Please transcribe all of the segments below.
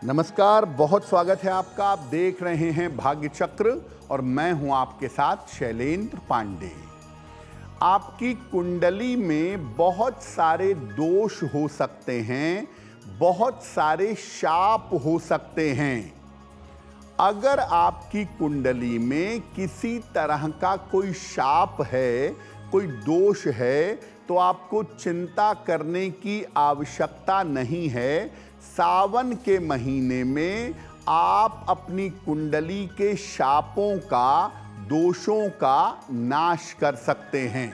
नमस्कार, बहुत स्वागत है आपका। आप देख रहे हैं भाग्य चक्र और मैं हूं आपके साथ शैलेंद्र पांडे। आपकी कुंडली में बहुत सारे दोष हो सकते हैं, बहुत सारे शाप हो सकते हैं। अगर आपकी कुंडली में किसी तरह का कोई शाप है, कोई दोष है, तो आपको चिंता करने की आवश्यकता नहीं है। सावन के महीने में आप अपनी कुंडली के शापों का, दोषों का नाश कर सकते हैं।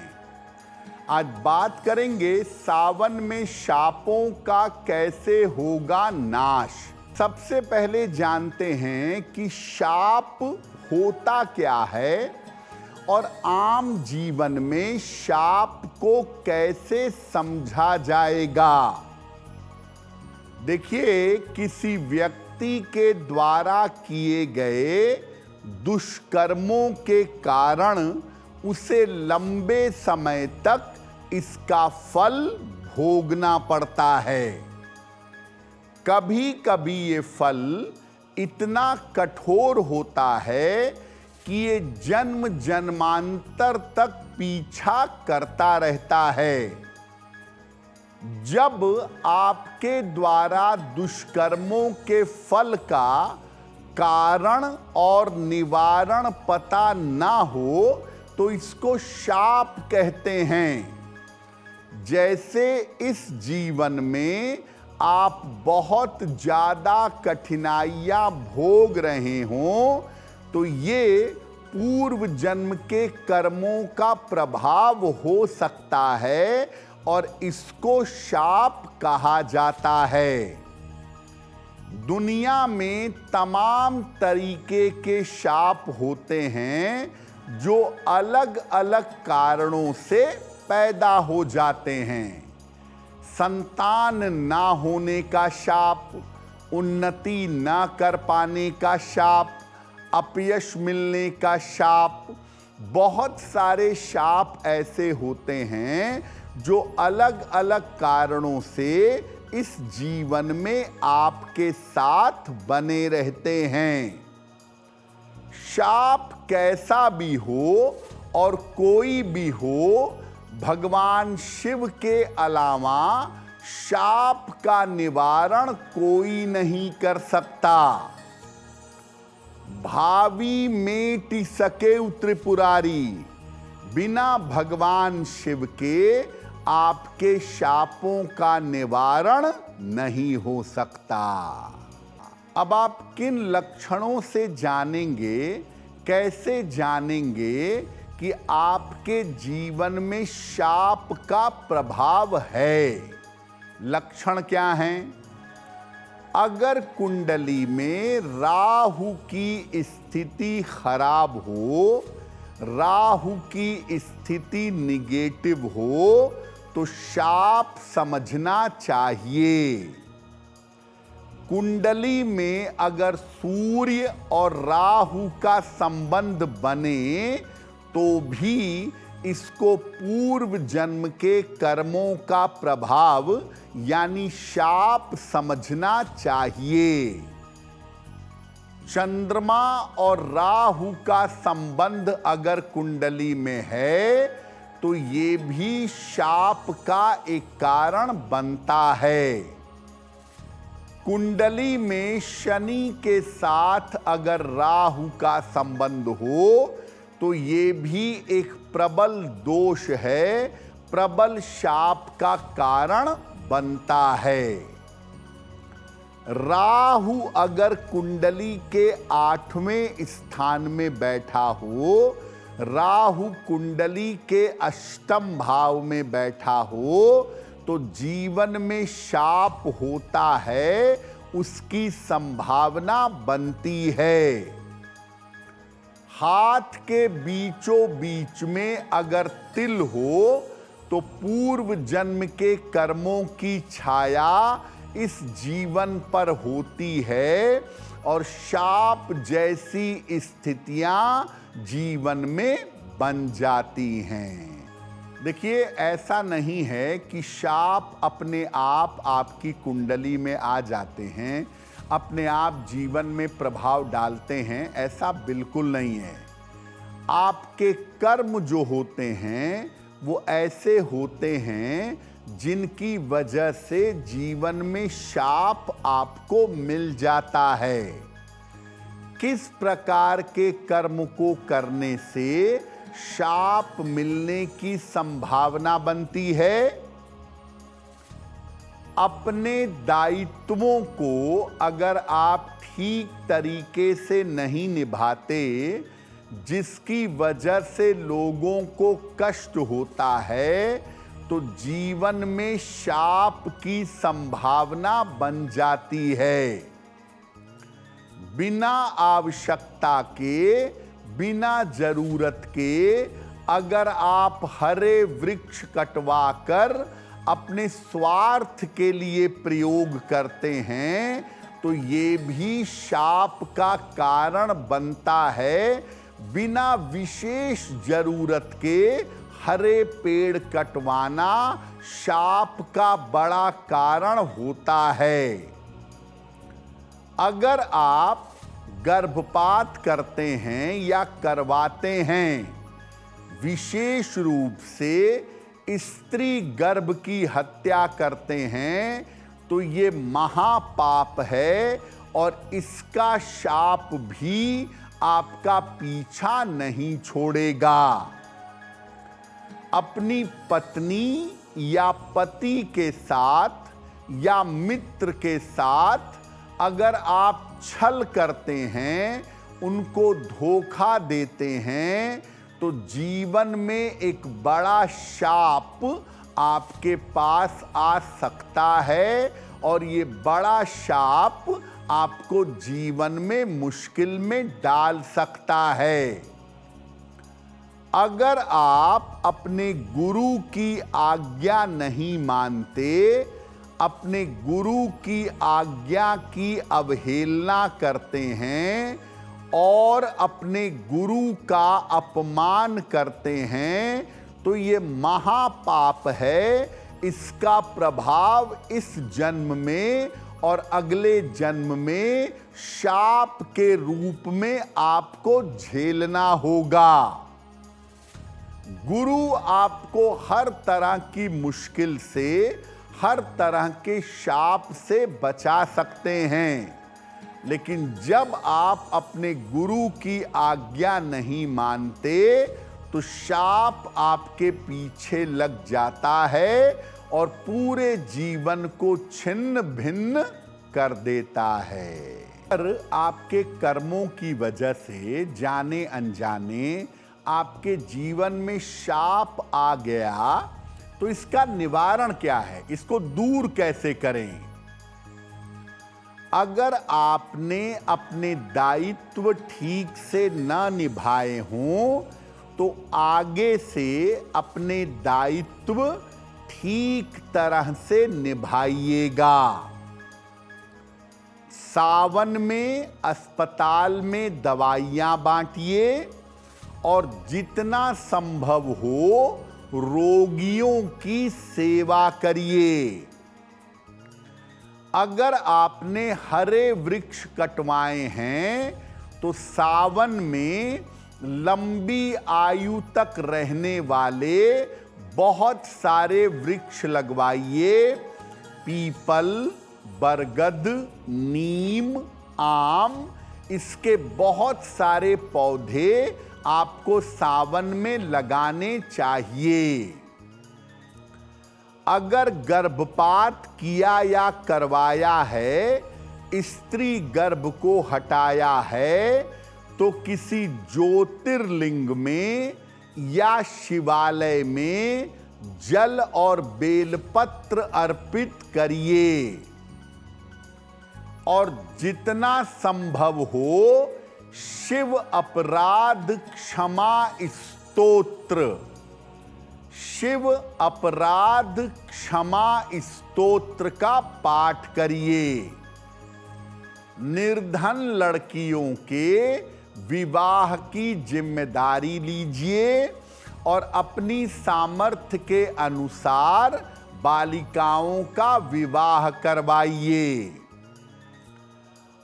आज बात करेंगे सावन में शापों का कैसे होगा नाश। सबसे पहले जानते हैं कि शाप होता क्या है और आम जीवन में शाप को कैसे समझा जाएगा। देखिए, किसी व्यक्ति के द्वारा किए गए दुष्कर्मों के कारण उसे लंबे समय तक इसका फल भोगना पड़ता है। कभी कभी ये फल इतना कठोर होता है कि ये जन्म जन्मांतर तक पीछा करता रहता है। जब आपके द्वारा दुष्कर्मों के फल का कारण और निवारण पता ना हो तो इसको शाप कहते हैं। जैसे इस जीवन में आप बहुत ज़्यादा कठिनाइयाँ भोग रहे हों, तो ये पूर्व जन्म के कर्मों का प्रभाव हो सकता है और इसको शाप कहा जाता है। दुनिया में तमाम तरीके के शाप होते हैं जो अलग अलग कारणों से पैदा हो जाते हैं। संतान ना होने का शाप, उन्नति ना कर पाने का शाप, अपयश मिलने का शाप, बहुत सारे शाप ऐसे होते हैं जो अलग अलग कारणों से इस जीवन में आपके साथ बने रहते हैं। शाप कैसा भी हो और कोई भी हो, भगवान शिव के अलावा शाप का निवारण कोई नहीं कर सकता। भावी मेटि सके त्रिपुरारी, बिना भगवान शिव के आपके शापों का निवारण नहीं हो सकता। अब आप किन लक्षणों से जानेंगे, कैसे जानेंगे कि आपके जीवन में शाप का प्रभाव है? लक्षण क्या हैं? अगर कुंडली में राहु की स्थिति खराब हो, राहु की स्थिति निगेटिव हो, तो शाप समझना चाहिए। कुंडली में अगर सूर्य और राहु का संबंध बने तो भी इसको पूर्व जन्म के कर्मों का प्रभाव यानी शाप समझना चाहिए। चंद्रमा और राहु का संबंध अगर कुंडली में है तो ये भी शाप का एक कारण बनता है। कुंडली में शनि के साथ अगर राहु का संबंध हो तो ये भी एक प्रबल दोष है, प्रबल शाप का कारण बनता है। राहु अगर कुंडली के 8वें स्थान में बैठा हो, राहु कुंडली के 8म भाव में बैठा हो, तो जीवन में शाप होता है, उसकी संभावना बनती है। हाथ के बीचों बीच में अगर तिल हो तो पूर्व जन्म के कर्मों की छाया इस जीवन पर होती है और शाप जैसी स्थितियां जीवन में बन जाती हैं। देखिए, ऐसा नहीं है कि शाप अपने आप आपकी कुंडली में आ जाते हैं। अपने आप जीवन में प्रभाव डालते हैं, ऐसा बिल्कुल नहीं है। आपके कर्म जो होते हैं वो ऐसे होते हैं जिनकी वजह से जीवन में शाप आपको मिल जाता है। किस प्रकार के कर्म को करने से शाप मिलने की संभावना बनती है? अपने दायित्वों को अगर आप ठीक तरीके से नहीं निभाते, जिसकी वजह से लोगों को कष्ट होता है, तो जीवन में शाप की संभावना बन जाती है। बिना आवश्यकता के, बिना जरूरत के अगर आप हरे वृक्ष कटवाकर अपने स्वार्थ के लिए प्रयोग करते हैं, तो ये भी शाप का कारण बनता है। बिना विशेष जरूरत के हरे पेड़ कटवाना शाप का बड़ा कारण होता है। अगर आप गर्भपात करते हैं या करवाते हैं, विशेष रूप से स्त्री गर्भ की हत्या करते हैं, तो ये महापाप है और इसका शाप भी आपका पीछा नहीं छोड़ेगा। अपनी पत्नी या पति के साथ या मित्र के साथ अगर आप छल करते हैं, उनको धोखा देते हैं, तो जीवन में एक बड़ा शाप आपके पास आ सकता है और ये बड़ा शाप आपको जीवन में मुश्किल में डाल सकता है। अगर आप अपने गुरु की आज्ञा नहीं मानते, अपने गुरु की आज्ञा की अवहेलना करते हैं और अपने गुरु का अपमान करते हैं, तो ये महापाप है। इसका प्रभाव इस जन्म में और अगले जन्म में शाप के रूप में आपको झेलना होगा। गुरु आपको हर तरह की मुश्किल से, हर तरह के शाप से बचा सकते हैं, लेकिन जब आप अपने गुरु की आज्ञा नहीं मानते, तो शाप आपके पीछे लग जाता है और पूरे जीवन को छिन्न भिन्न कर देता है। अगर आपके कर्मों की वजह से जाने अनजाने आपके जीवन में शाप आ गया, तो इसका निवारण क्या है? इसको दूर कैसे करें? अगर आपने अपने दायित्व ठीक से न निभाए हों, तो आगे से अपने दायित्व ठीक तरह से निभाइएगा। सावन में अस्पताल में दवाइयां बांटिए और जितना संभव हो रोगियों की सेवा करिए। अगर आपने हरे वृक्ष कटवाए हैं, तो सावन में लंबी आयु तक रहने वाले बहुत सारे वृक्ष लगवाइए। पीपल, बरगद, नीम, आम, इसके बहुत सारे पौधे आपको सावन में लगाने चाहिए। अगर गर्भपात किया या करवाया है, स्त्री गर्भ को हटाया है, तो किसी ज्योतिर्लिंग में या शिवालय में जल और बेलपत्र अर्पित करिए और जितना संभव हो शिव अपराध क्षमा स्तोत्र, शिव अपराध क्षमा स्तोत्र का पाठ करिए। निर्धन लड़कियों के विवाह की जिम्मेदारी लीजिए और अपनी सामर्थ्य के अनुसार बालिकाओं का विवाह करवाइए।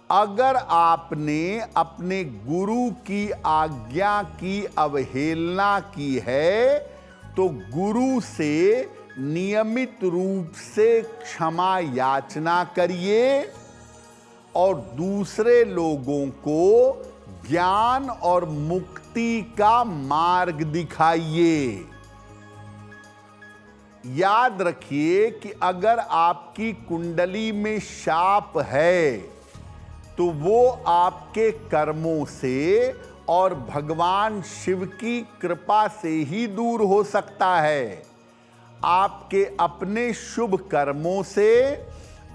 अगर आपने अपने गुरु की आज्ञा की अवहेलना की है तो गुरु से नियमित रूप से क्षमा याचना करिए और दूसरे लोगों को ज्ञान और मुक्ति का मार्ग दिखाइए। याद रखिए कि अगर आपकी कुंडली में शाप है तो वो आपके कर्मों से और भगवान शिव की कृपा से ही दूर हो सकता है। आपके अपने शुभ कर्मों से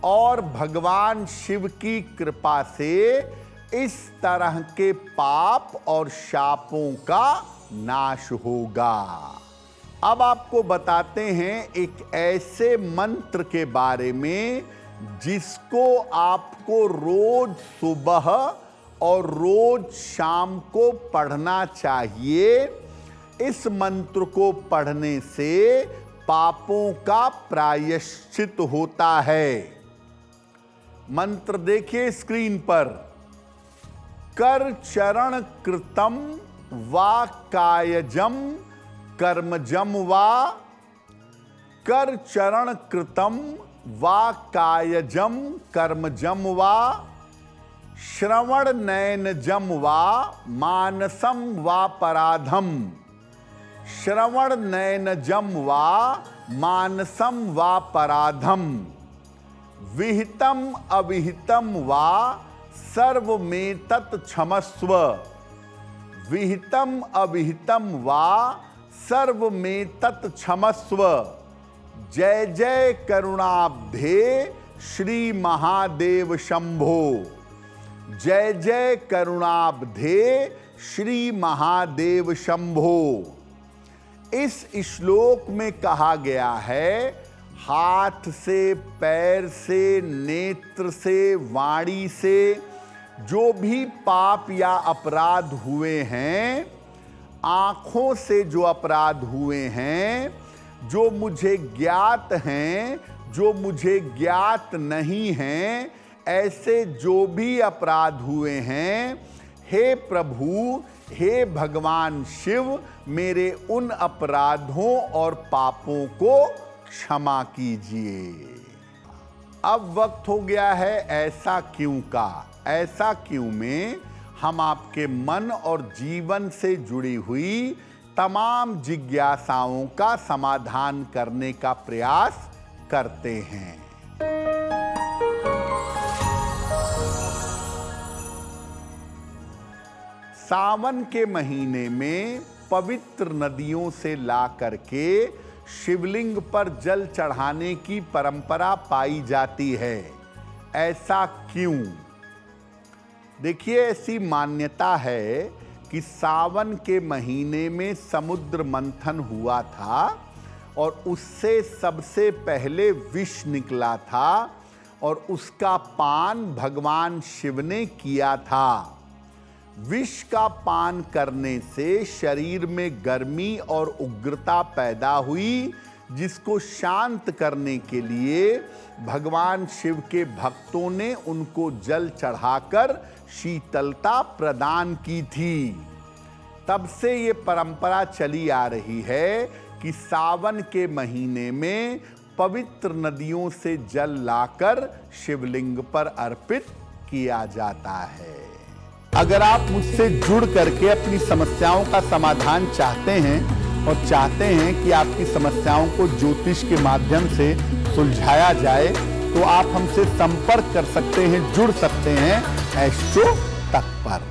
और भगवान शिव की कृपा से इस तरह के पाप और शापों का नाश होगा। अब आपको बताते हैं एक ऐसे मंत्र के बारे में जिसको आपको रोज सुबह और रोज शाम को पढ़ना चाहिए। इस मंत्र को पढ़ने से पापों का प्रायश्चित होता है। मंत्र देखिए स्क्रीन पर। कर चरण कृतम वा कायजम कर्मजम वा, कर चरण कृतम वा कायजम कर्मजम वा, श्रवण नयनजम वा मानसम वा पराधम, श्रवण नयनजम वा मानसम वा पराधम, विहितम अविहितम वा सर्वमेतत् क्षमस्व, विहितम अविहितम वा सर्वमेतत् क्षमस्व। जय जय करुणाब्धे श्री महादेव शंभो, जय जय करुणाब्धे श्री महादेव शंभो। इस श्लोक में कहा गया है हाथ से, पैर से, नेत्र से, वाणी से जो भी पाप या अपराध हुए हैं, आंखों से जो अपराध हुए हैं, जो मुझे ज्ञात हैं, जो मुझे ज्ञात नहीं हैं, ऐसे जो भी अपराध हुए हैं, हे प्रभु, हे भगवान शिव, मेरे उन अपराधों और पापों को क्षमा कीजिए। अब वक्त हो गया है ऐसा क्यों का। ऐसा क्यों में हम आपके मन और जीवन से जुड़ी हुई तमाम जिज्ञासाओं का समाधान करने का प्रयास करते हैं। सावन के महीने में पवित्र नदियों से ला करके शिवलिंग पर जल चढ़ाने की परंपरा पाई जाती है। ऐसा क्यों? देखिए, ऐसी मान्यता है कि सावन के महीने में समुद्र मंथन हुआ था और उससे सबसे पहले विष निकला था और उसका पान भगवान शिव ने किया था। विष का पान करने से शरीर में गर्मी और उग्रता पैदा हुई, जिसको शांत करने के लिए भगवान शिव के भक्तों ने उनको जल चढ़ाकर शीतलता प्रदान की थी। तब से ये परंपरा चली आ रही है कि सावन के महीने में पवित्र नदियों से जल लाकर शिवलिंग पर अर्पित किया जाता है। अगर आप मुझसे जुड़ करके अपनी समस्याओं का समाधान चाहते हैं और चाहते हैं कि आपकी समस्याओं को ज्योतिष के माध्यम से सुलझाया जाए, तो आप हमसे संपर्क कर सकते हैं, जुड़ सकते हैं एस्ट्रो तक पर।